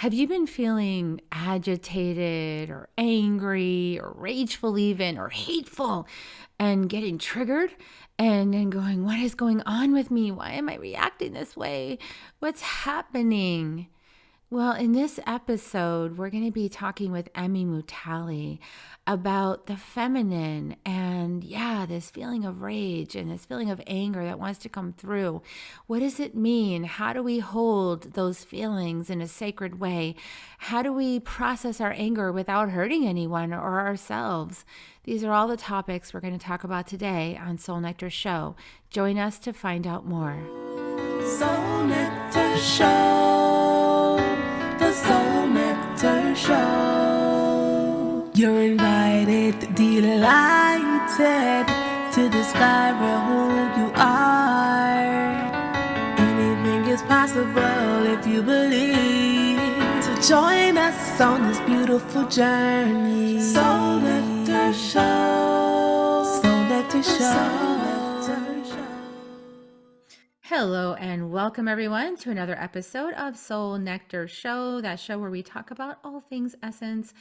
Have you been feeling agitated or angry or rageful even or hateful and getting triggered and then going, what is going on with me? Why am I reacting this way? What's happening? Well, in this episode, we're going to be talking with Emmi Mutale about the feminine and, this feeling of rage and this feeling of anger that wants to come through. What does it mean? How do we hold those feelings in a sacred way? How do we process our anger without hurting anyone or ourselves? These are all the topics we're going to talk about today on Soul Nectar Show. Join us to find out more. Soul Nectar Show, the Soul Nectar Show. You're invited, delighted to discover who you are. Anything is possible if you believe. So join us on this beautiful journey. Soul Nectar Show, Soul Nectar Show. Hello and welcome everyone to another episode of Soul Nectar Show, that show where we talk about all things essence,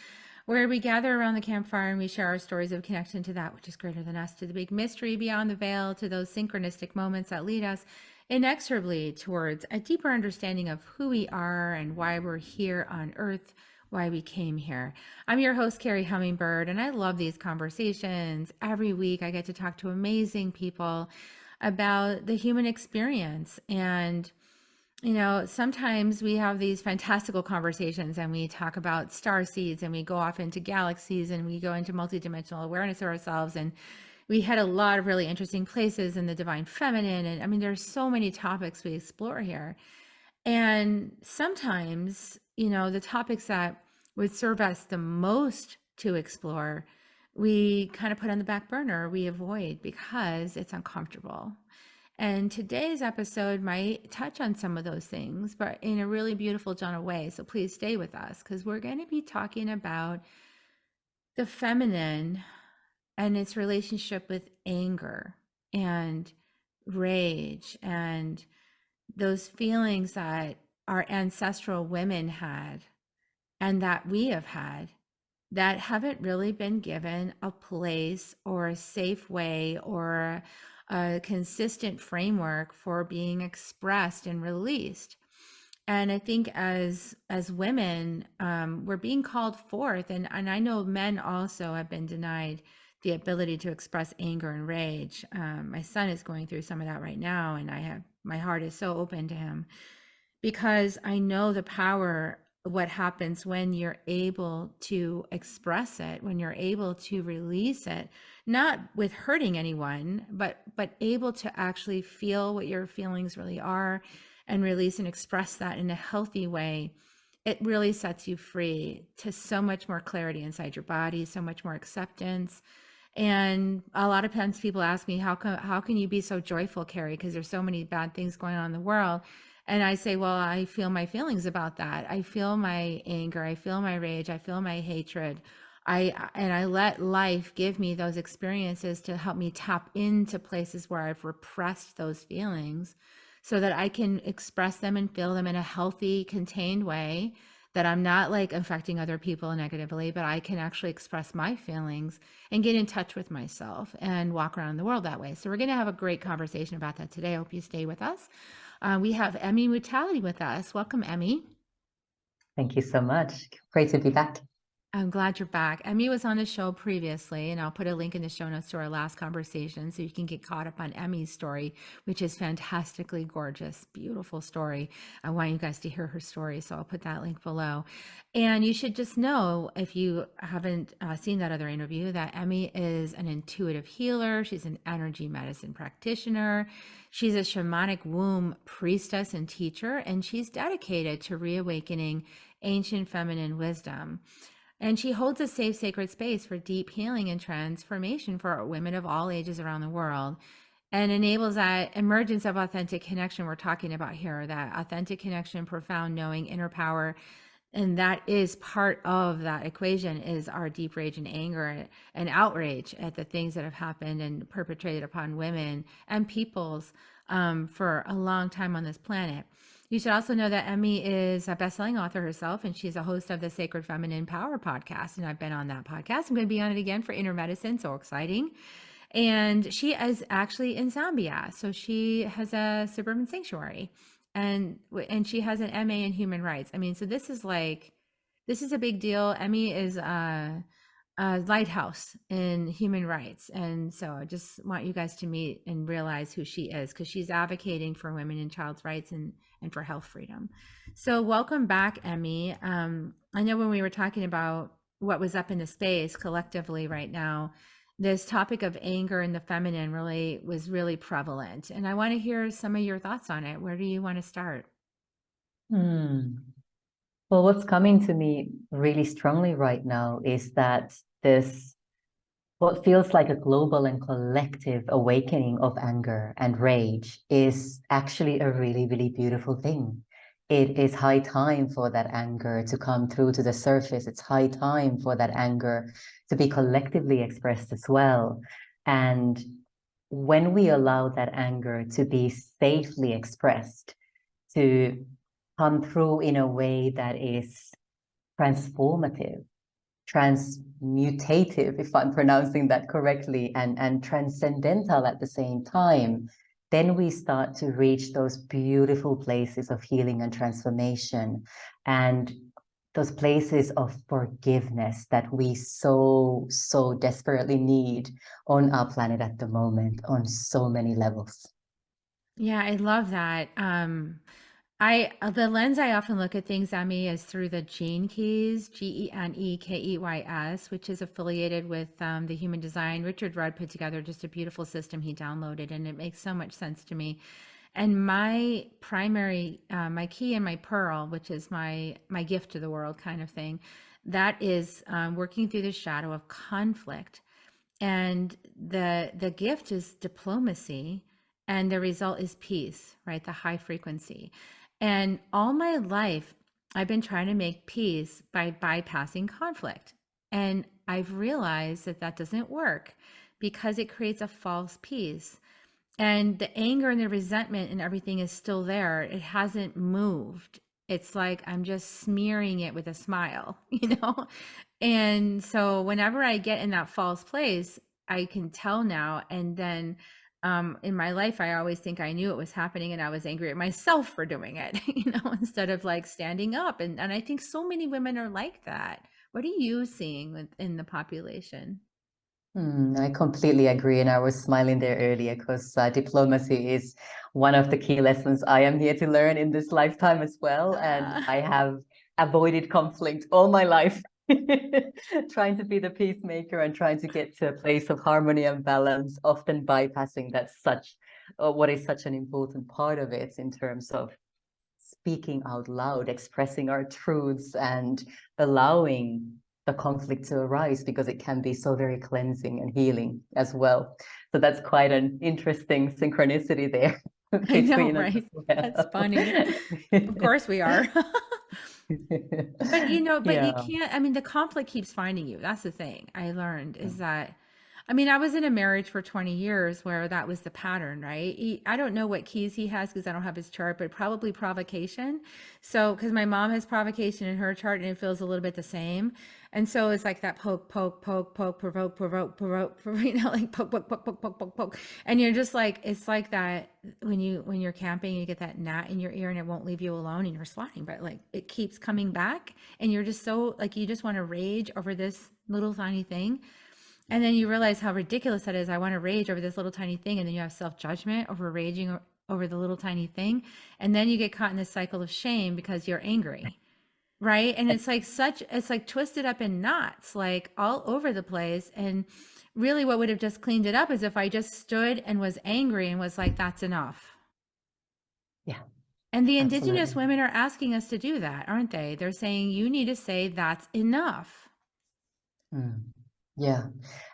where we gather around the campfire and we share our stories of connection to that which is greater than us, to the big mystery beyond the veil, to those synchronistic moments that lead us inexorably towards a deeper understanding of who we are and why we're here on earth, why we came here. I'm your host, Carrie Hummingbird, and I love these conversations. Every week I get to talk to amazing people about the human experience. And, sometimes we have these fantastical conversations and we talk about star seeds and we go off into galaxies and we go into multidimensional awareness of ourselves. And we had a lot of really interesting places in the divine feminine. And I mean, there's so many topics we explore here. And sometimes, the topics that would serve us the most to explore, we kind of put on the back burner, we avoid because it's uncomfortable. And today's episode might touch on some of those things, but in a really beautiful, gentle way. So please stay with us because we're going to be talking about the feminine and its relationship with anger and rage and those feelings that our ancestral women had and that we have had that haven't really been given a place or a safe way or a consistent framework for being expressed and released. And I think as women, we're being called forth, and I know men also have been denied the ability to express anger and rage. My son is going through some of that right now, and my heart is so open to him because I know the power, what happens when you're able to express it, when you're able to release it, not with hurting anyone, but able to actually feel what your feelings really are and release and express that in a healthy way. It really sets you free to so much more clarity inside your body, so much more acceptance. And a lot of times people ask me, how can you be so joyful, Carrie? Because there's so many bad things going on in the world. And I say, well, I feel my feelings about that. I feel my anger. I feel my rage. I feel my hatred. I let life give me those experiences to help me tap into places where I've repressed those feelings so that I can express them and feel them in a healthy, contained way, that I'm not like affecting other people negatively, but I can actually express my feelings and get in touch with myself and walk around the world that way. So we're going to have a great conversation about that today. I hope you stay with us. We have Emmi Mutale with us. Welcome, Emmi. Thank you so much. Great to be back. I'm glad you're back. Emmi was on the show previously, and I'll put a link in the show notes to our last conversation so you can get caught up on Emmi's story, which is fantastically gorgeous, beautiful story. I want you guys to hear her story, so I'll put that link below. And you should just know, if you haven't seen that other interview, that Emmi is an intuitive healer. She's an energy medicine practitioner. She's a shamanic womb priestess and teacher, and she's dedicated to reawakening ancient feminine wisdom. And she holds a safe, sacred space for deep healing and transformation for women of all ages around the world, and enables that emergence of authentic connection we're talking about here, that authentic connection, profound knowing, inner power. And that is part of that equation, is our deep rage and anger and outrage at the things that have happened and perpetrated upon women and peoples for a long time on this planet. You should also know that Emmy is a best-selling author herself, and she's a host of the Sacred Feminine Power podcast. And I've been on that podcast. I'm going to be on it again for Inner Medicine. So exciting. And she is actually in Zambia. So she has a suburban sanctuary, and she has an MA in human rights. I mean, so this is a big deal. Emmy is a lighthouse in human rights. And so I just want you guys to meet and realize who she is, because she's advocating for women and child's rights and for health freedom. So welcome back, Emmy. I know when we were talking about what was up in the space collectively right now, this topic of anger and the feminine was really prevalent. And I want to hear some of your thoughts on it. Where do you want to start? Well, what's coming to me really strongly right now is that what feels like a global and collective awakening of anger and rage is actually a really, really beautiful thing. It is high time for that anger to come through to the surface. It's high time for that anger to be collectively expressed as well. And when we allow that anger to be safely expressed, to come through in a way that is transformative, transmutative, if I'm pronouncing that correctly, and transcendental at the same time, then we start to reach those beautiful places of healing and transformation, and those places of forgiveness that we so desperately need on our planet at the moment on so many levels. Yeah, I love that. The lens I often look at things, Emmy, is through the Gene Keys, GeneKeys, which is affiliated with the Human Design. Richard Rudd put together just a beautiful system he downloaded, and it makes so much sense to me. And my primary, my key and my pearl, which is my gift to the world kind of thing, that is working through the shadow of conflict. And the gift is diplomacy, and the result is peace, right? The high frequency. And all my life, I've been trying to make peace by bypassing conflict. And I've realized that that doesn't work because it creates a false peace. And the anger and the resentment and everything is still there. It hasn't moved. It's like I'm just smearing it with a smile, And so whenever I get in that false place, I can tell now. And then in my life, I always think I knew it was happening and I was angry at myself for doing it, instead of like standing up. And I think so many women are like that. What are you seeing in the population? I completely agree. And I was smiling there earlier because diplomacy is one of the key lessons I am here to learn in this lifetime as well. And I have avoided conflict all my life, trying to be the peacemaker and trying to get to a place of harmony and balance, often bypassing what is such an important part of it in terms of speaking out loud, expressing our truths, and allowing the conflict to arise, because it can be so very cleansing and healing as well. So that's quite an interesting synchronicity there I know, between us right? as well. That's funny. Of course we are. But but you Yeah. can't, I mean, the conflict keeps finding you. That's the thing I learned is that, I mean, I was in a marriage for 20 years where that was the pattern, right? I don't know what keys he has because I don't have his chart, but probably provocation. So, because my mom has provocation in her chart and it feels a little bit the same. And so it's like that poke, provoke, like poke, poke, poke, poke, poke, poke, poke. And you're just like, it's like that when you're camping, you get that gnat in your ear and it won't leave you alone and you're swatting, but like it keeps coming back and you're just so like, you just want to rage over this little tiny thing. And then you realize how ridiculous that is. I want to rage over this little tiny thing. And then you have self-judgment over raging over the little tiny thing. And then you get caught in this cycle of shame because you're angry. Right. And it's like twisted up in knots, like all over the place. And really what would have just cleaned it up is if I just stood and was angry and was like, that's enough. Yeah. And the indigenous Absolutely. women are asking us to do that, aren't they? They're saying you need to say that's enough. Yeah.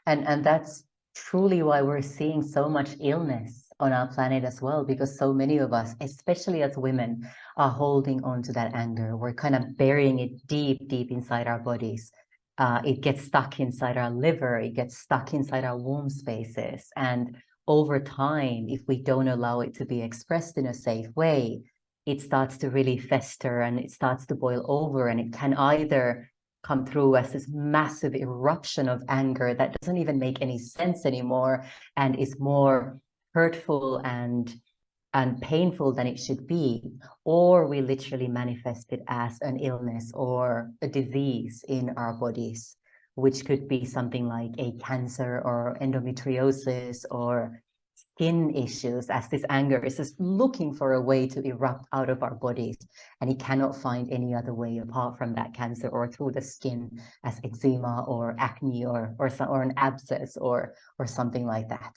And that's truly why we're seeing so much illness on our planet as well, because so many of us, especially as women, are holding on to that anger. We're kind of burying it deep inside our bodies. It gets stuck inside our liver. It gets stuck inside our womb spaces. And over time, if we don't allow it to be expressed in a safe way, it starts to really fester and it starts to boil over, and it can either come through as this massive eruption of anger that doesn't even make any sense anymore and is more hurtful and painful than it should be, or we literally manifest it as an illness or a disease in our bodies, which could be something like a cancer or endometriosis or skin issues, as this anger is just looking for a way to erupt out of our bodies, and it cannot find any other way apart from that cancer or through the skin as eczema or acne or an abscess or something like that.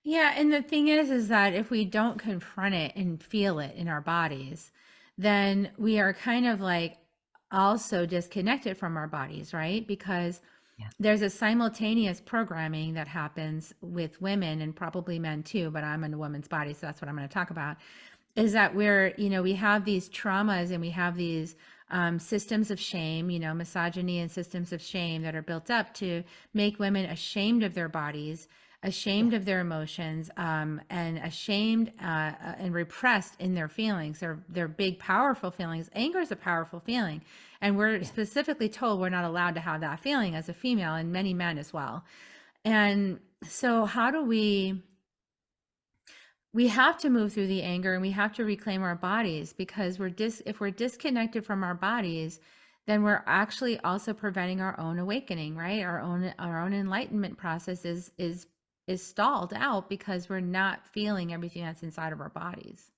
Yeah, and the thing is that if we don't confront it and feel it in our bodies, then we are kind of like also disconnected from our bodies, right? Because Yeah. there's a simultaneous programming that happens with women and probably men too, but I'm in a woman's body, so that's what I'm going to talk about. Is that we have these traumas and we have these systems of shame, misogyny and systems of shame that are built up to make women ashamed of their bodies, ashamed of their emotions, and ashamed and repressed in their feelings. They're big, powerful feelings. Anger is a powerful feeling. And we're specifically told we're not allowed to have that feeling as a female, and many men as well. And so how do we have to move through the anger, and we have to reclaim our bodies, because if we're disconnected from our bodies, then we're actually also preventing our own awakening, right? Our own enlightenment process is stalled out because we're not feeling everything that's inside of our bodies.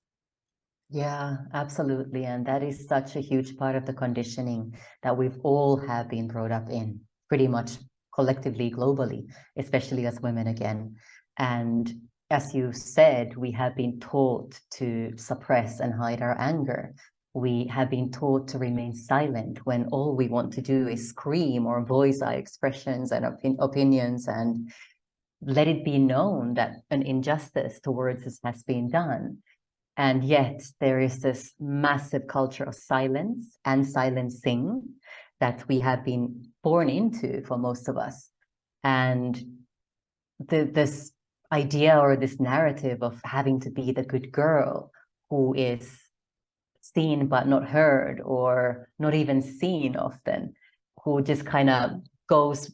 Yeah, absolutely. And that is such a huge part of the conditioning that we've all have been brought up in, pretty much collectively, globally, especially as women again. And as you said, we have been taught to suppress and hide our anger. We have been taught to remain silent when all we want to do is scream or voice our expressions and opinions and let it be known that an injustice towards us has been done. And yet there is this massive culture of silence and silencing that we have been born into for most of us. And this idea or this narrative of having to be the good girl who is seen but not heard, or not even seen often, who just kind of goes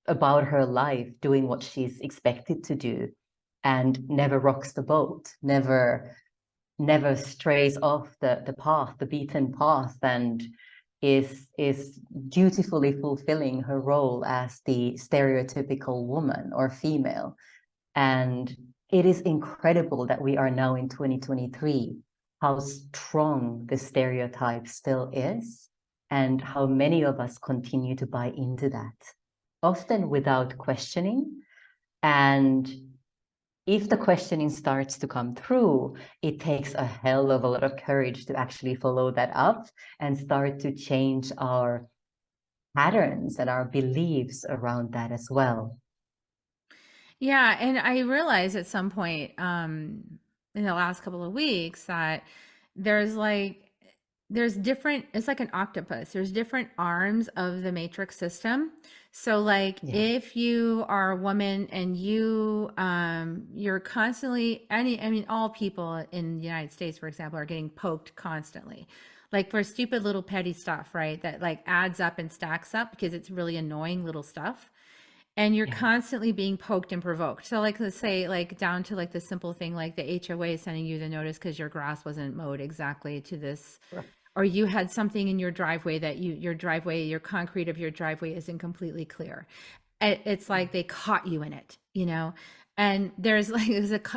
about her life doing what she's expected to do and never rocks the boat, never strays off the path, the beaten path, and is dutifully fulfilling her role as the stereotypical woman or female. And it is incredible that we are now in 2023, how strong the stereotype still is, and how many of us continue to buy into that, often without questioning. And if the questioning starts to come through, it takes a hell of a lot of courage to actually follow that up and start to change our patterns and our beliefs around that as well. Yeah, and I realized at some point in the last couple of weeks that there's like there's different, it's like an octopus. There's different arms of the matrix system. So like Yeah. if you are a woman and you're constantly all people in the United States, for example, are getting poked constantly. Like for stupid little petty stuff, right? That like adds up and stacks up because it's really annoying little stuff. And you're Yeah. constantly being poked and provoked. So like, let's say like down to like the simple thing, like the HOA sending you the notice because your grass wasn't mowed exactly to this, Right. or you had something in your driveway that your concrete of your driveway isn't completely clear. It's like they caught you in it, and there's like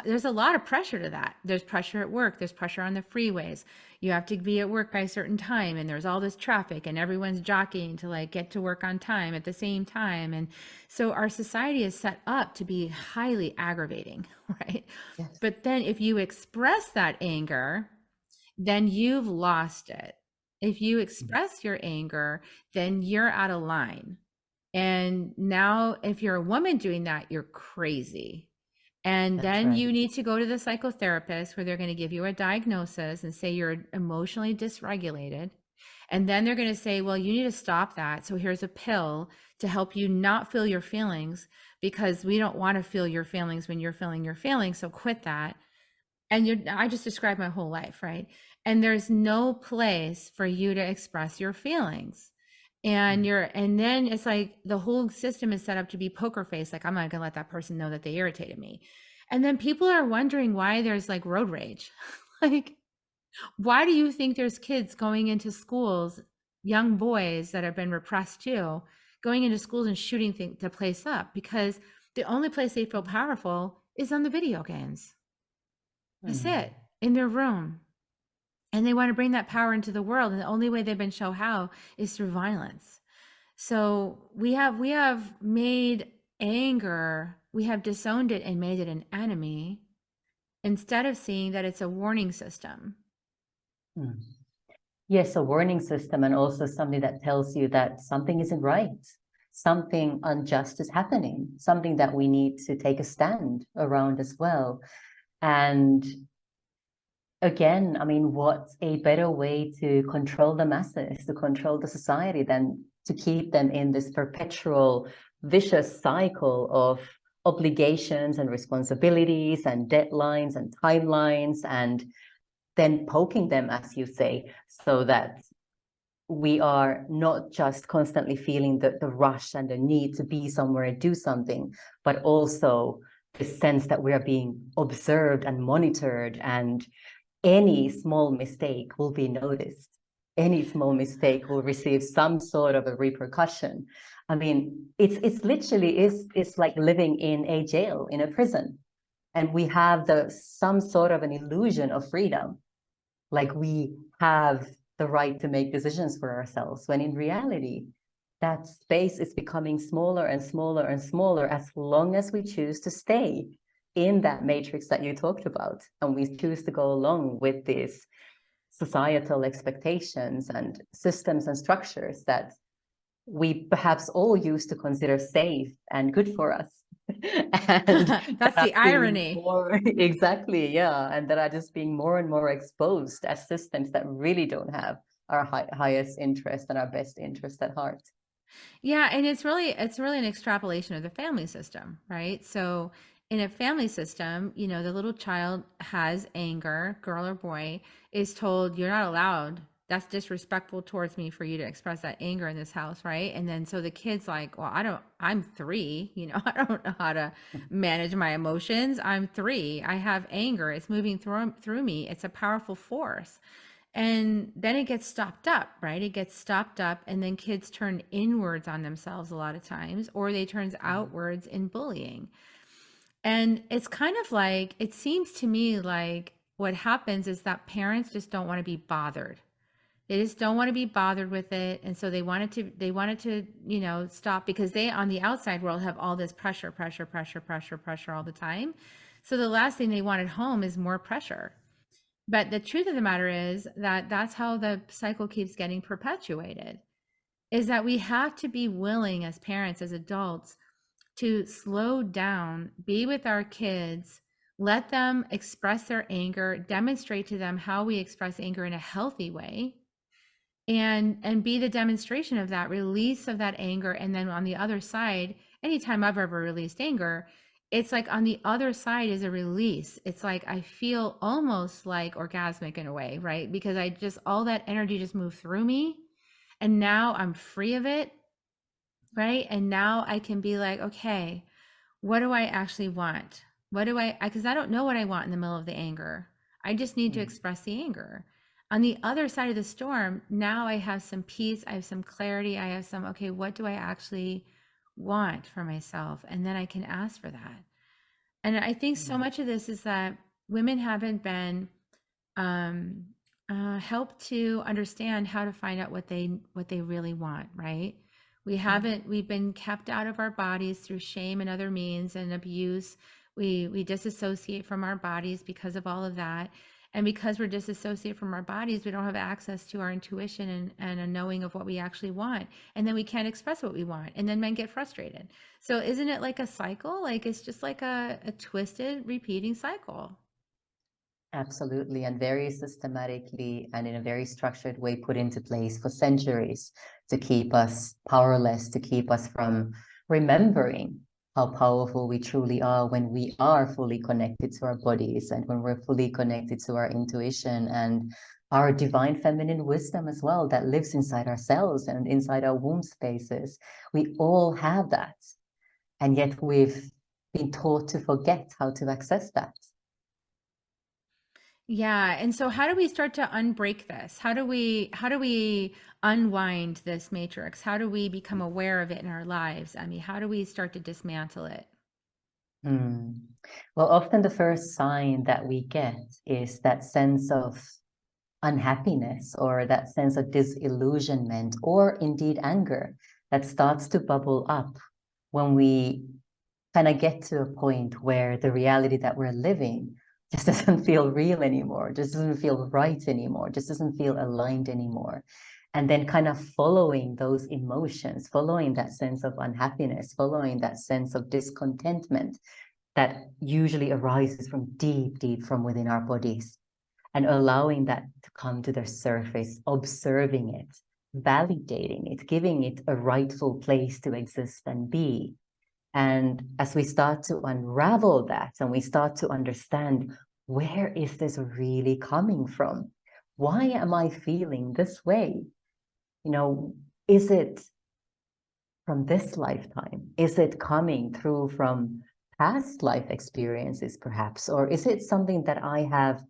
there's a lot of pressure to that. There's pressure at work, there's pressure on the freeways. You have to be at work by a certain time, and there's all this traffic, and everyone's jockeying to like get to work on time at the same time. And so our society is set up to be highly aggravating, right? Yes. But then if you express that anger, then you've lost it. If you express your anger, then you're out of line. And now, if you're a woman doing that, you're crazy. And That's then right. you need to go to the psychotherapist where they're going to give you a diagnosis and say you're emotionally dysregulated. And then they're going to say, well, you need to stop that. So here's a pill to help you not feel your feelings, because we don't want to feel your feelings when you're feeling your feelings. So quit that. And I just described my whole life, right? And there's no place for you to express your feelings. And then it's like the whole system is set up to be poker face. Like, I'm not going to let that person know that they irritated me. And then people are wondering why there's like road rage. Like, why do you think there's kids going into schools, young boys that have been repressed too, going into schools and shooting the place up? Because the only place they feel powerful is on the video games. That's it, in their room. And they want to bring that power into the world. And the only way they've been shown how is through violence. So we have made anger, we have disowned it and made it an enemy instead of seeing that it's a warning system. Yes, a warning system, and also something that tells you that something isn't right. Something unjust is happening, something that we need to take a stand around as well. And again, I mean, what's a better way to control the masses, to control the society, than to keep them in this perpetual vicious cycle of obligations and responsibilities and deadlines and timelines, and then poking them, as you say, so that we are not just constantly feeling the rush and the need to be somewhere and do something, but also the sense that we are being observed and monitored, and any small mistake will be noticed. Any small mistake will receive some sort of a repercussion. I mean, it's literally it's like living in a jail, in a prison, and we have some sort of an illusion of freedom, like we have the right to make decisions for ourselves, when in reality, that space is becoming smaller and smaller and smaller as long as we choose to stay in that matrix that you talked about, and we choose to go along with these societal expectations and systems and structures that we perhaps all used to consider safe and good for us. And That's the irony. Exactly, yeah, and that are just being more and more exposed as systems that really don't have our highest interest and our best interest at heart. Yeah, and it's really an extrapolation of the family system, right? So in a family system, the little child has anger, girl or boy, is told you're not allowed. That's disrespectful towards me for you to express that anger in this house, right? And then so the kid's like, well, I'm 3, I don't know how to manage my emotions. I'm 3. I have anger. It's moving through me. It's a powerful force. And then it gets stopped up, right? It gets stopped up, and then kids turn inwards on themselves a lot of times, or they turn outwards in bullying. And it's kind of like, it seems to me like what happens is that parents just don't want to be bothered. They just don't want to be bothered with it. And so they wanted to, stop, because they, on the outside world, have all this pressure all the time. So the last thing they want at home is more pressure. But the truth of the matter is that that's how the cycle keeps getting perpetuated, is that we have to be willing as parents, as adults, to slow down, be with our kids, let them express their anger, demonstrate to them how we express anger in a healthy way, and be the demonstration of that release of that anger. And then on the other side, anytime I've ever released anger, it's like on the other side is a release. It's like I feel almost like orgasmic in a way, right? Because all that energy just moved through me, and now I'm free of it, right? And now I can be like, okay, what do I actually want? Because I don't know what I want in the middle of the anger. I just need to express the anger. On the other side of the storm, now I have some peace, I have some clarity, I have some, okay, what do I actually want for myself? And then I can ask for that. And I think so much of this is that women haven't been helped to understand how to find out what they really want, right? We've been kept out of our bodies through shame and other means and abuse. We disassociate from our bodies because of all of that. And because we're disassociated from our bodies, we don't have access to our intuition and a knowing of what we actually want. And then we can't express what we want. And then men get frustrated. So isn't it like a cycle? Like it's just like a twisted, repeating cycle. Absolutely, and very systematically and in a very structured way put into place for centuries to keep us powerless, to keep us from remembering how powerful we truly are when we are fully connected to our bodies and when we're fully connected to our intuition and our divine feminine wisdom as well that lives inside ourselves and inside our womb spaces. We all have that. And yet we've been taught to forget how to access that. Yeah. And so how do we start to unbreak this? How do we unwind this matrix? How do we become aware of it in our lives? I mean, how do we start to dismantle it? Hmm. Well, often the first sign that we get is that sense of unhappiness or that sense of disillusionment or indeed anger that starts to bubble up when we kind of get to a point where the reality that we're living just doesn't feel real anymore, just doesn't feel right anymore, just doesn't feel aligned anymore. And then kind of following those emotions, following that sense of unhappiness, following that sense of discontentment that usually arises from deep, deep from within our bodies, and allowing that to come to the surface, observing it, validating it, giving it a rightful place to exist and be. And as we start to unravel that and we start to understand, where is this really coming from? Why am I feeling this way? You know, is it from this lifetime? Is it coming through from past life experiences, perhaps? Or is it something that I have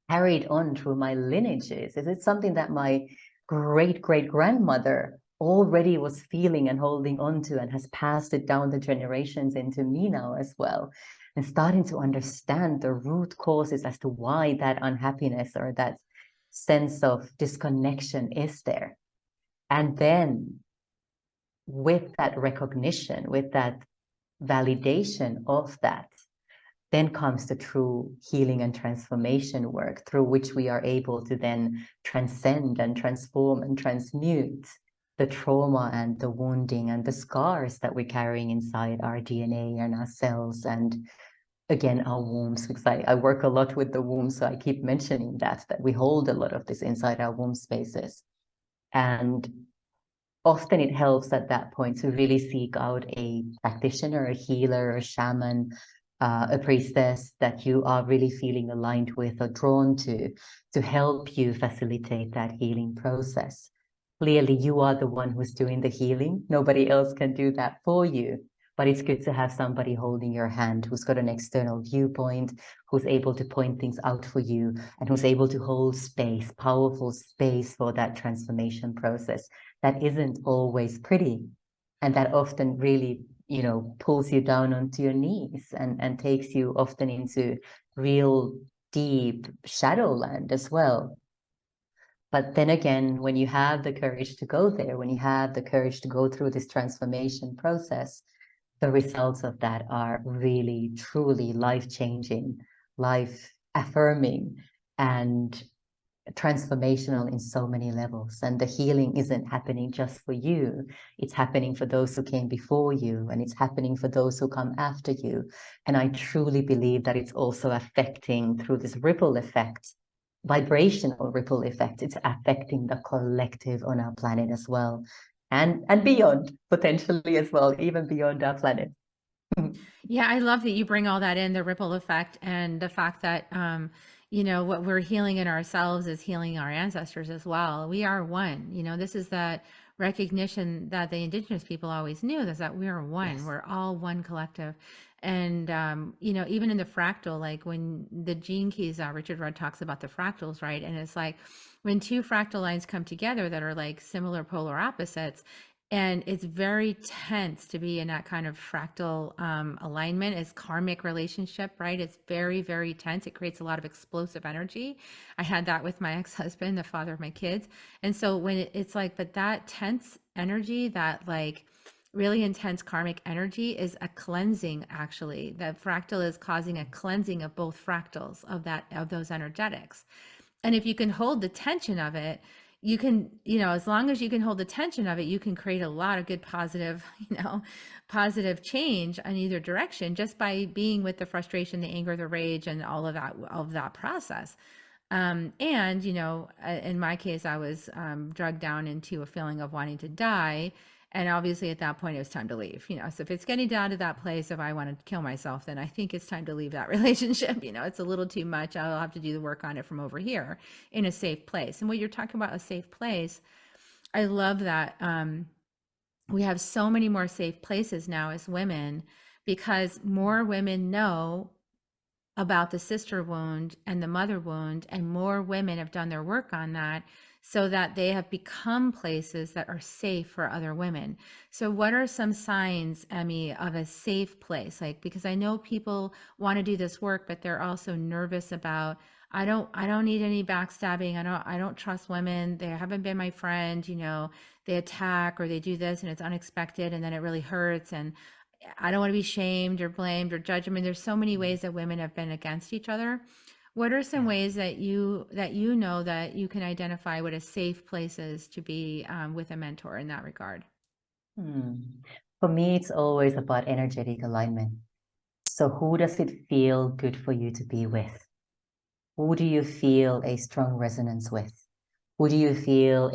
carried on through my lineages? Is it something that my great great grandmother already was feeling and holding on to and has passed it down the generations into me now as well? And starting to understand the root causes as to why that unhappiness or that sense of disconnection is there. And then with that recognition, with that validation of that, then comes the true healing and transformation work through which we are able to then transcend and transform and transmute the trauma and the wounding and the scars that we're carrying inside our DNA and our cells and again our wombs, because I work a lot with the womb, so I keep mentioning that we hold a lot of this inside our womb spaces. And often it helps at that point to really seek out a practitioner, a healer, a shaman, a priestess that you are really feeling aligned with or drawn to help you facilitate that healing process. Clearly, you are the one who's doing the healing. Nobody else can do that for you. But it's good to have somebody holding your hand who's got an external viewpoint, who's able to point things out for you, and who's able to hold space, powerful space for that transformation process that isn't always pretty and that often really, you know, pulls you down onto your knees and takes you often into real deep shadowland as well. But then again, when you have the courage to go there, when you have the courage to go through this transformation process, the results of that are really, truly life-changing, life-affirming, and transformational in so many levels. And the healing isn't happening just for you. It's happening for those who came before you, and it's happening for those who come after you. And I truly believe that it's also affecting through this ripple effect, vibrational ripple effect. It's affecting the collective on our planet as well. And beyond, potentially as well, even beyond our planet. Yeah, I love that you bring all that in, the ripple effect and the fact that what we're healing in ourselves is healing our ancestors as well. We are one. This is that recognition that the indigenous people always knew, is that we are one. Yes. We're all one collective. And even in the fractal, like when the gene keys, Richard Rudd talks about the fractals, right? And it's like when two fractal lines come together that are like similar polar opposites, and it's very tense to be in that kind of fractal alignment. It's karmic relationship, right? It's very, very tense. It creates a lot of explosive energy. I had that with my ex-husband, the father of my kids. And so when it's like, but that tense energy, that like really intense karmic energy is a cleansing, actually. The fractal is causing a cleansing of both fractals of those energetics. And if you can hold the tension of it, you can, as long as you can hold the tension of it, you can create a lot of good positive change in either direction, just by being with the frustration, the anger, the rage, and all of that process. And in my case, I was drugged down into a feeling of wanting to die. And obviously at that point it was time to leave, you know. So if it's getting down to that place, if I want to kill myself, then I think it's time to leave that relationship. You know, it's a little too much. I'll have to do the work on it from over here in a safe place. And what you're talking about, a safe place, I love that. We have so many more safe places now as women because more women know about the sister wound and the mother wound, and more women have done their work on that so that they have become places that are safe for other women. So what are some signs, Emmy, of a safe place? Like, because I know people want to do this work, but they're also nervous about, I don't need any backstabbing. I don't trust women. They haven't been my friend, you know, they attack or they do this and it's unexpected and then it really hurts, and I don't want to be shamed or blamed or judged. I mean, there's so many ways that women have been against each other. What are some Yeah. ways that you know that you can identify what a safe place is to be with a mentor in that regard? For me, it's always about energetic alignment. So who does it feel good for you to be with? Who do you feel a strong resonance with? Who do you feel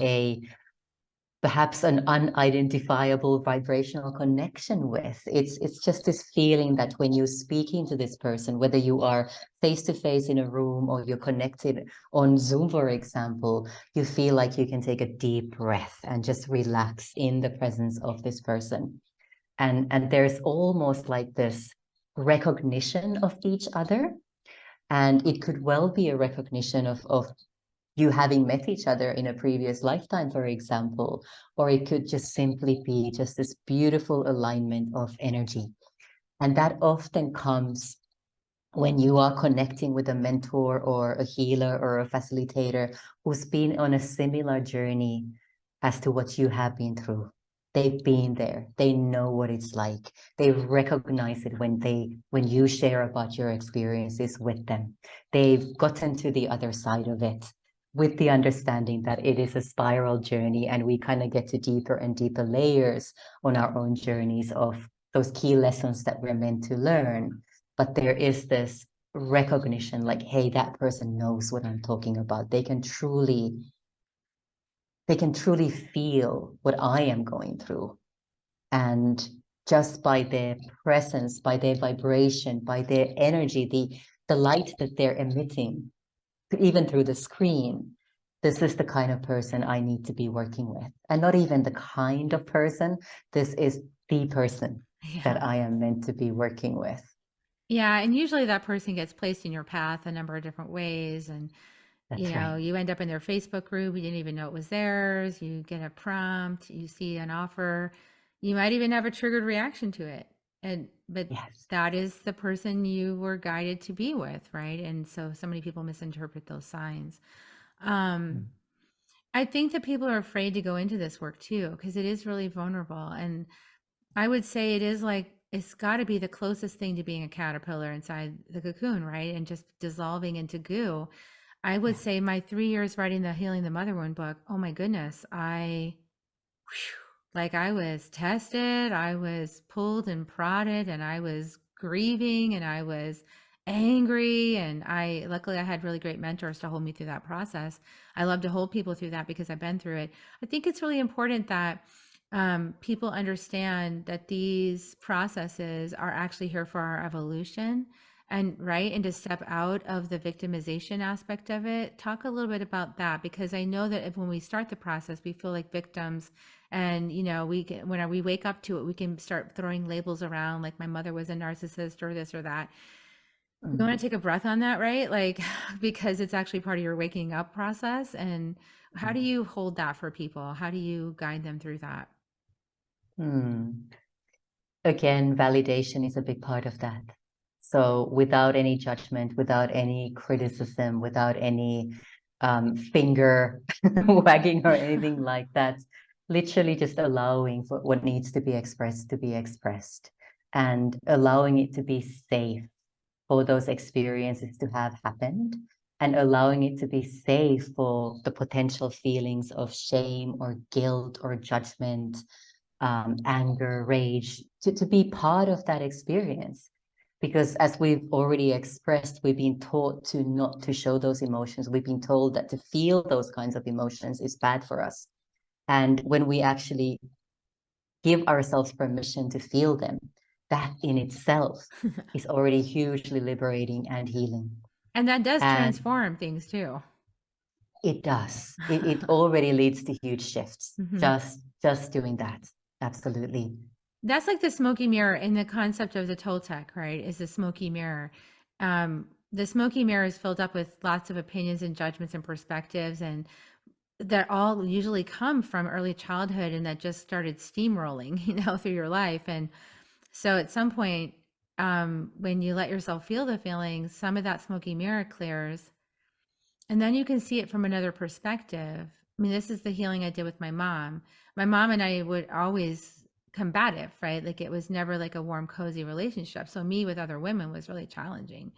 perhaps an unidentifiable vibrational connection with? It's just this feeling that when you're speaking to this person, whether you are face to face in a room or you're connected on Zoom, for example, you feel like you can take a deep breath and just relax in the presence of this person. And there's almost like this recognition of each other. And it could well be a recognition of you having met each other in a previous lifetime, for example, or it could just simply be just this beautiful alignment of energy. And that often comes when you are connecting with a mentor or a healer or a facilitator who's been on a similar journey as to what you have been through. They've been there. They know what it's like. They recognize it when you share about your experiences with them. They've gotten to the other side of it with the understanding that it is a spiral journey, and we kind of get to deeper and deeper layers on our own journeys of those key lessons that we're meant to learn. But there is this recognition like, hey, that person knows what I'm talking about. They can truly feel what I am going through. And just by their presence, by their vibration, by their energy, the light that they're emitting, even through the screen, this is the kind of person I need to be working with. And not even the kind of person, this is the person that I am meant to be working with. Yeah, and usually that person gets placed in your path a number of different ways, and That's you know, right. you end up in their Facebook group, you didn't even know it was theirs, you get a prompt, you see an offer, you might even have a triggered reaction to it. But Yes. that is the person you were guided to be with, right? And so many people misinterpret those signs. Um, I think that people are afraid to go into this work too, because it is really vulnerable. And I would say it is like, it's got to be the closest thing to being a caterpillar inside the cocoon, right? And just dissolving into goo. I would Yeah. say my 3 years writing the Healing the Mother Wound book, oh my goodness, like I was tested, I was pulled and prodded, and I was grieving, and I was angry, and luckily I had really great mentors to hold me through that process. I love to hold people through that because I've been through it. I think it's really important that people understand that these processes are actually here for our evolution, and right, and to step out of the victimization aspect of it. Talk a little bit about that, because I know that if when we start the process we feel like victims, and you know, when we wake up to it, we can start throwing labels around like my mother was a narcissist or this or that. You want to take a breath on that, right? Like, because it's actually part of your waking up process. And how do you hold that for people? How do you guide them through that? Again, validation is a big part of that. So without any judgment, without any criticism, without any finger wagging or anything like that, literally just allowing for what needs to be expressed, and allowing it to be safe for those experiences to have happened, and allowing it to be safe for the potential feelings of shame or guilt or judgment, anger, rage, to be part of that experience. Because as we've already expressed, we've been taught to not to show those emotions. We've been told that to feel those kinds of emotions is bad for us. And when we actually give ourselves permission to feel them, that in itself is already hugely liberating and healing. And that does And transform things too. it does. It already leads to huge shifts. Mhm. Just doing that. Absolutely. That's like the smoky mirror in the concept of the Toltec, right? Is the smoky mirror. The smoky mirror is filled up with lots of opinions and judgments and perspectives, and that all usually come from early childhood and that just started steamrolling, through your life. And so at some point, when you let yourself feel the feelings, some of that smoky mirror clears, and then you can see it from another perspective. I mean, this is the healing I did with my mom. My mom and I would always combative, right? Like it was never like a warm, cozy relationship. So me with other women was really challenging.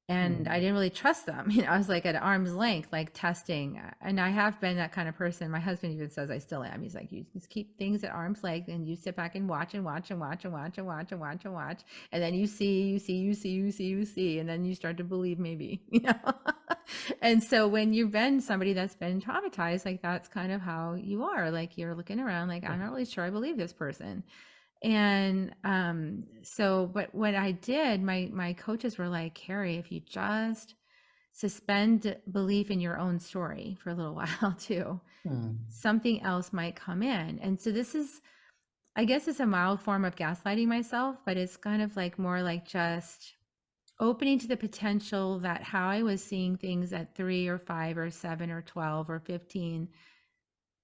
And I didn't really trust them. I was like at arm's length, like testing. And I have been that kind of person. My husband even says I still am. He's like, you just keep things at arm's length and you sit back and watch and watch and watch and watch and watch and watch and watch. And then you see, and then you start to believe maybe. And so when you've been somebody that's been traumatized, like that's kind of how you are. Like you're looking around like, I'm not really sure I believe this person. And so but what I did, my coaches were like, Carrie, if you just suspend belief in your own story for a little while too, something else might come in. And so this is, I guess it's a mild form of gaslighting myself, but it's kind of like more like just opening to the potential that how I was seeing things at 3 or 5 or 7 or 12 or 15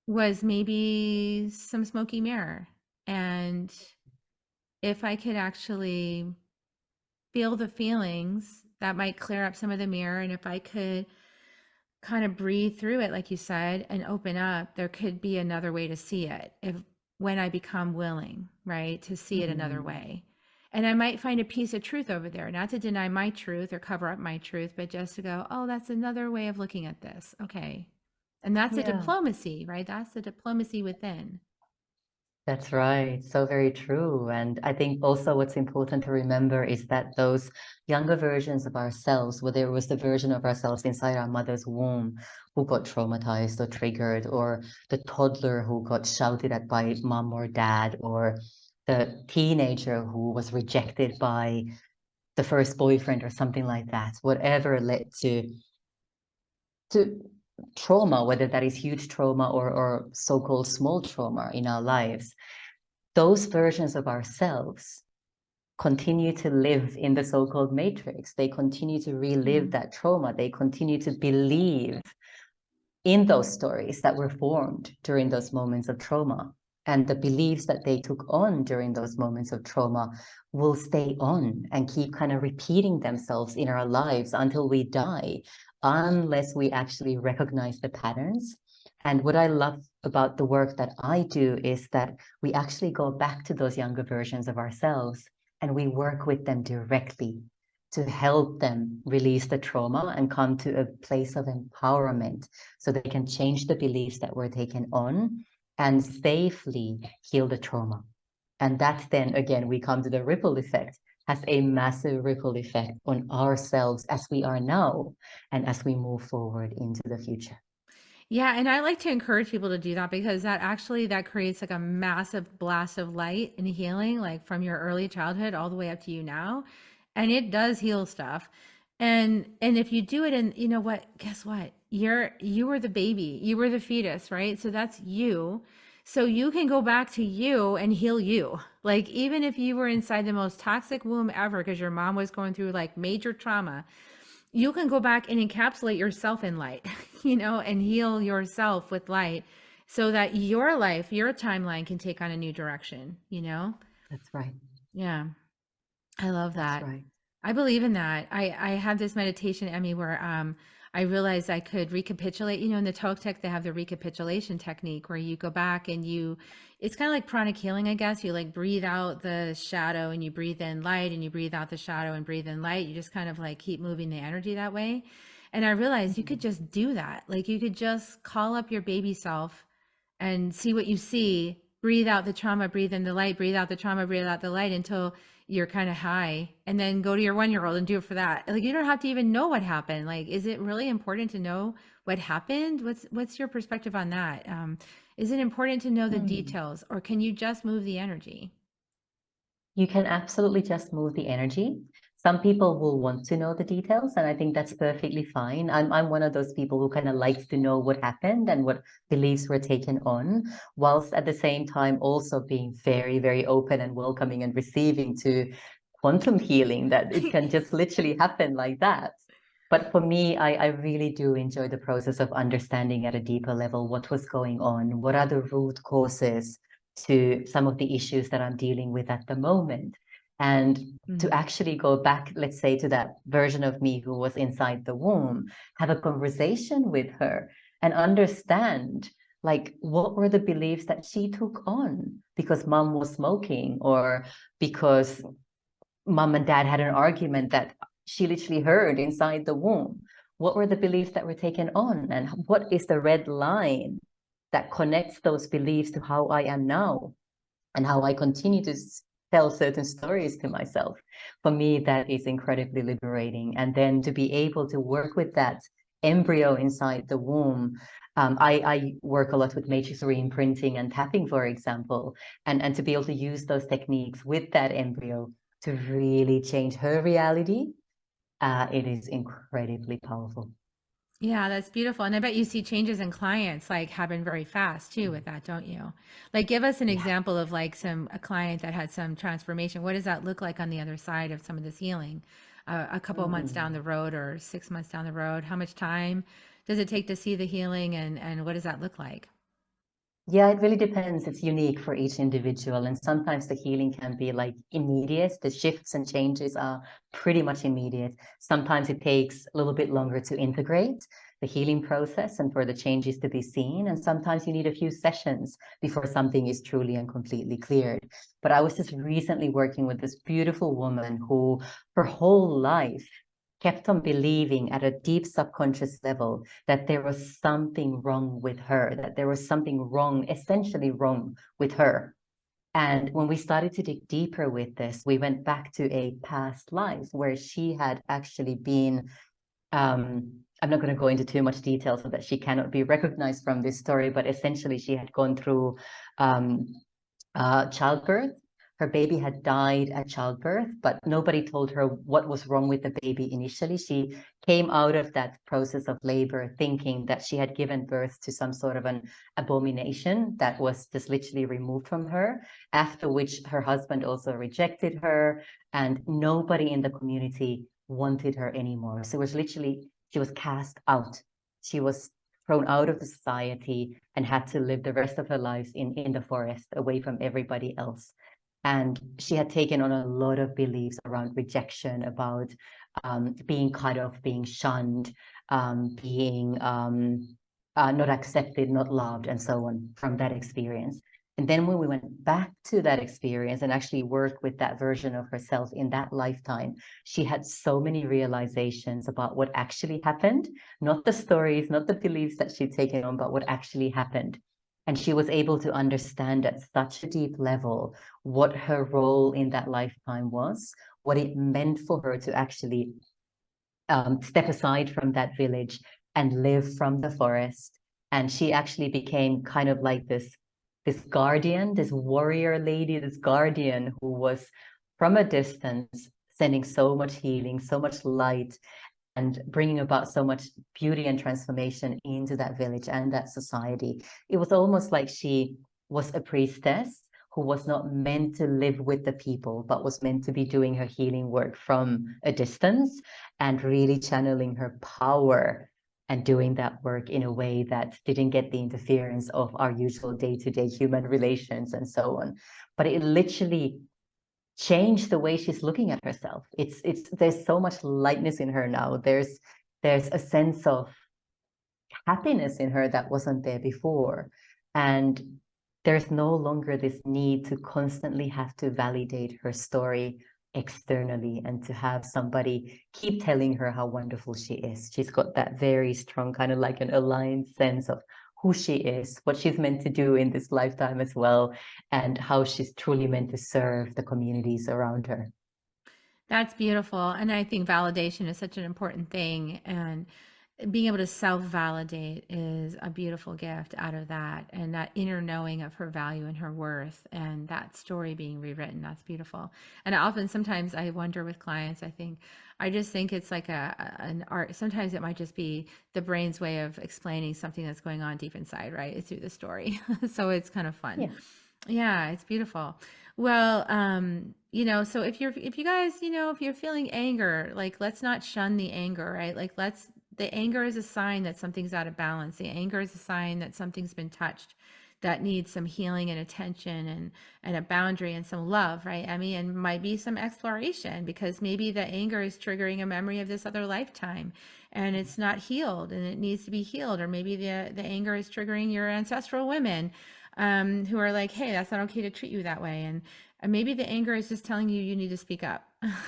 was maybe some smoky mirror. And if I could actually feel the feelings, that might clear up some of the mirror. And if I could kind of breathe through it, like you said, and open up, there could be another way to see it when I become willing, right, to see it another way. And I might find a piece of truth over there, not to deny my truth or cover up my truth, but just to go, oh, that's another way of looking at this. Okay. And that's a diplomacy, right? That's the diplomacy within. That's right. So very true. And I think also what's important to remember is that those younger versions of ourselves, whether it was the version of ourselves inside our mother's womb who got traumatized or triggered, or the toddler who got shouted at by mom or dad, or the teenager who was rejected by the first boyfriend or something like that, whatever led to trauma, whether that is huge trauma or so-called small trauma in our lives, those versions of ourselves continue to live in the so-called matrix. They continue to relive that trauma. They continue to believe in those stories that were formed during those moments of trauma. And the beliefs that they took on during those moments of trauma will stay on and keep kind of repeating themselves in our lives until we die, unless we actually recognize the patterns. And what I love about the work that I do is that we actually go back to those younger versions of ourselves and we work with them directly to help them release the trauma and come to a place of empowerment so they can change the beliefs that were taken on and safely heal the trauma. And that then, again, we come to the ripple effect, has a massive ripple effect on ourselves as we are now and as we move forward into the future. Yeah, and I like to encourage people to do that because that creates like a massive blast of light and healing, like from your early childhood all the way up to you now. And it does heal stuff. And if you do it, and you know what, guess what? You were the baby, you were the fetus, right? So that's you. So you can go back to you and heal you. Like even if you were inside the most toxic womb ever because your mom was going through like major trauma, you can go back and encapsulate yourself in light, and heal yourself with light so that your life, your timeline can take on a new direction, That's right. Yeah. I love that. That's right. I believe in that. I have this meditation, Emmy, where I realized I could recapitulate. In the Toltec, they have the recapitulation technique where you go back and it's kind of like pranic healing, I guess. You like breathe out the shadow and you breathe in light and you breathe out the shadow and breathe in light. You just kind of like keep moving the energy that way. And I realized you could just do that. Like you could just call up your baby self and see what you see, breathe out the trauma, breathe in the light, breathe out the trauma, breathe out the light until you're kind of high, and then go to your 1-year-old and do it for that. Like you don't have to even know what happened. Like, is it really important to know what happened? What's your perspective on that? Is it important to know the Mm. details, or can you just move the energy? You can absolutely just move the energy. Some people will want to know the details, and I think that's perfectly fine. I'm one of those people who kind of likes to know what happened and what beliefs were taken on, whilst at the same time also being very, very open and welcoming and receiving to quantum healing, that it can just literally happen like that. But for me, I really do enjoy the process of understanding at a deeper level what was going on, what are the root causes to some of the issues that I'm dealing with at the moment. And to Mm. actually go back, let's say, to that version of me who was inside the womb, have a conversation with her and understand like what were the beliefs that she took on because mom was smoking or because mom and dad had an argument that she literally heard inside the womb. What were the beliefs that were taken on? And what is the red line that connects those beliefs to how I am now and how I continue to tell certain stories to myself? For me, that is incredibly liberating. And then to be able to work with that embryo inside the womb. I work a lot with matrix re-imprinting and tapping, for example, and to be able to use those techniques with that embryo to really change her reality, it is incredibly powerful. Yeah, that's beautiful. And I bet you see changes in clients like happen very fast too with that, don't you? Like give us an Yeah. example of like a client that had some transformation. What does that look like on the other side of some of this healing? A couple of months down Mm. the road or 6 months down the road? How much time does it take to see the healing and what does that look like? Yeah, it really depends. It's unique for each individual. And sometimes the healing can be like immediate. The shifts and changes are pretty much immediate. Sometimes it takes a little bit longer to integrate the healing process and for the changes to be seen. And sometimes you need a few sessions before something is truly and completely cleared. But I was just recently working with this beautiful woman who her whole life kept on believing at a deep subconscious level that there was something wrong with her, that there was something wrong, essentially wrong with her. And when we started to dig deeper with this, we went back to a past life where she had actually been. I'm not going to go into too much detail so that she cannot be recognized from this story, but essentially she had gone through um, childbirth. Her baby had died at childbirth, but nobody told her what was wrong with the baby initially. She came out of that process of labor thinking that she had given birth to some sort of an abomination that was just literally removed from her, after which her husband also rejected her, and nobody in the community wanted her anymore. So it was literally, she was cast out. She was thrown out of the society and had to live the rest of her life in the forest away from everybody else. And she had taken on a lot of beliefs around rejection, about being cut off, being shunned, being not accepted, not loved, and so on from that experience. And then when we went back to that experience and actually worked with that version of herself in that lifetime, she had so many realizations about what actually happened, not the stories, not the beliefs that she'd taken on, but what actually happened. And she was able to understand at such a deep level what her role in that lifetime was, what it meant for her to actually step aside from that village and live from the forest. And she actually became kind of like this guardian, this warrior lady, this guardian who was from a distance sending so much healing, so much light, and bringing about so much beauty and transformation into that village and that society. It was almost like she was a priestess who was not meant to live with the people, but was meant to be doing her healing work from a distance and really channeling her power and doing that work in a way that didn't get the interference of our usual day-to-day human relations and so on. But it literally changed the way she's looking at herself. It's there's so much lightness in her now. There's a sense of happiness in her that wasn't there before. And there's no longer this need to constantly have to validate her story externally and to have somebody keep telling her how wonderful she is. She's got that very strong kind of like an aligned sense of who she is, what she's meant to do in this lifetime as well, and how she's truly meant to serve the communities around her. That's beautiful. And I think validation is such an important thing. And being able to self-validate is a beautiful gift out of that, and that inner knowing of her value and her worth, and that story being rewritten, that's beautiful. And often, sometimes I wonder with clients, I just think it's like an art. Sometimes it might just be the brain's way of explaining something that's going on deep inside, right? It's through the story. So it's kind of fun. Yeah. Yeah, it's beautiful. Well, so if you guys, if you're feeling anger, like, let's not shun the anger, right? Like, the anger is a sign that something's out of balance. The anger is a sign that something's been touched, that needs some healing and attention, and a boundary and some love, right, Emmy? And might be some exploration, because maybe the anger is triggering a memory of this other lifetime, and it's not healed and it needs to be healed. Or maybe the anger is triggering your ancestral women, who are like, hey, that's not okay to treat you that way. And maybe the anger is just telling you need to speak up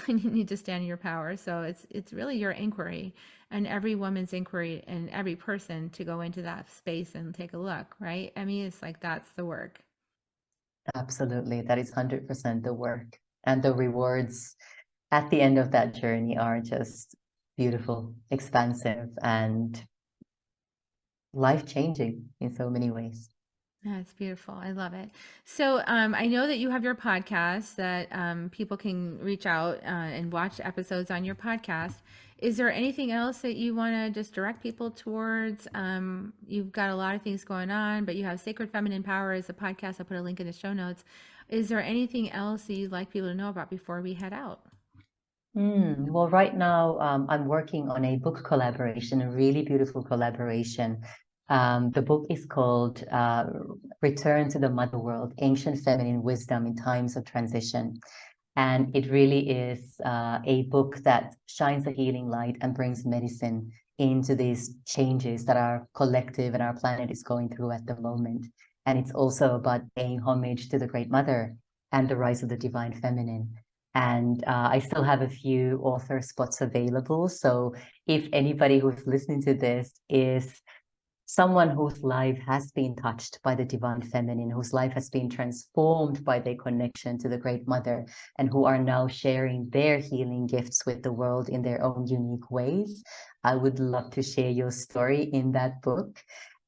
and you need to stand in your power. So it's really your inquiry, and every woman's inquiry, and every person to go into that space and take a look, right? I mean, it's like, that's the work. Absolutely. That is 100% the work. And the rewards at the end of that journey are just beautiful, expansive, and life-changing in so many ways. That's beautiful. I love it. So I know that you have your podcast that people can reach out and watch episodes on your podcast. Is there anything else that you want to just direct people towards? You've got a lot of things going on, but you have Sacred Feminine Power as a podcast. I'll put a link in the show notes. Is there anything else that you'd like people to know about before we head out? Well, right now, I'm working on a book collaboration, a really beautiful collaboration. The book is called Return to the Mother World, Ancient Feminine Wisdom in Times of Transition. And it really is a book that shines a healing light and brings medicine into these changes that our collective and our planet is going through at the moment. And it's also about paying homage to the Great Mother and the rise of the Divine Feminine. And I still have a few author spots available. So if anybody who's listening to this is someone whose life has been touched by the Divine Feminine, whose life has been transformed by their connection to the Great Mother, and who are now sharing their healing gifts with the world in their own unique ways, I would love to share your story in that book.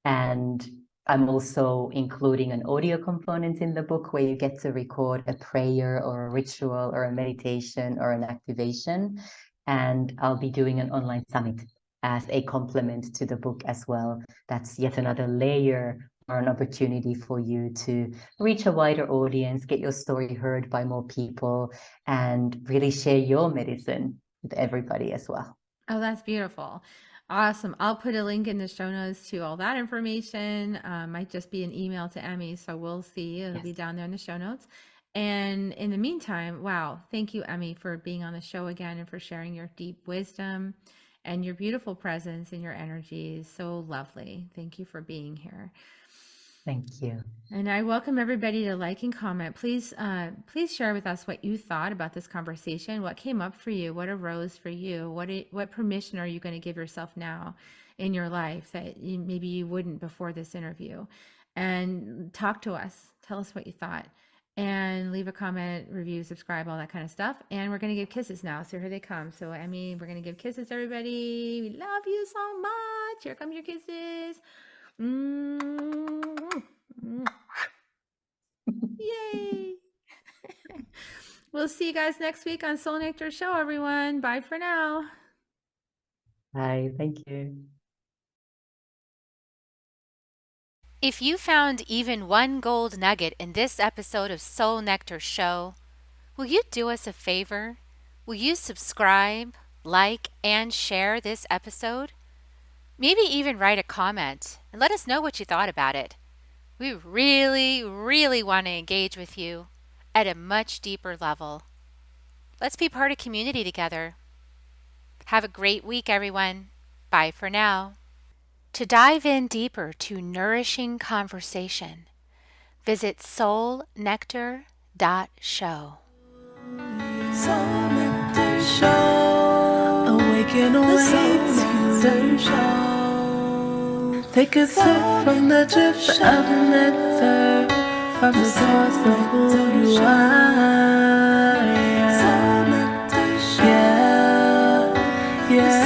And I'm also including an audio component in the book where you get to record a prayer or a ritual or a meditation or an activation. And I'll be doing an online summit as a complement to the book as well. That's yet another layer or an opportunity for you to reach a wider audience, get your story heard by more people, and really share your medicine with everybody as well. Oh, that's beautiful. Awesome. I'll put a link in the show notes to all that information. Might just be an email to Emmy, so we'll see. It'll be down there in the show notes. And in the meantime, wow, thank you, Emmy, for being on the show again and for sharing your deep wisdom and your beautiful presence and your energy is so lovely. Thank you for being here. Thank you. And I welcome everybody to like and comment. Please share with us what you thought about this conversation, what came up for you, what arose for you, what permission are you going to give yourself now in your life that maybe you wouldn't before this interview. And talk to us. Tell us what you thought. And leave a comment, review, subscribe, all that kind of stuff. And we're going to give kisses now. So here they come. So Emmy, we're going to give kisses, everybody. We love you so much. Here come your kisses. Yay. We'll see you guys next week on Soul Nectar Show, everyone. Bye for now. Bye. Thank you. If you found even one gold nugget in this episode of Soul Nectar Show, will you do us a favor? Will you subscribe, like, and share this episode? Maybe even write a comment and let us know what you thought about it. We really, really want to engage with you at a much deeper level. Let's be part of community together. Have a great week, everyone. Bye for now. To dive in deeper to nourishing conversation, visit soulnectar.show. Soul Nectar Show. Awaken, awake to show. Take a sip from the drip of nectar, from the source of who you are. Soul Nectar Show. Yeah, yeah.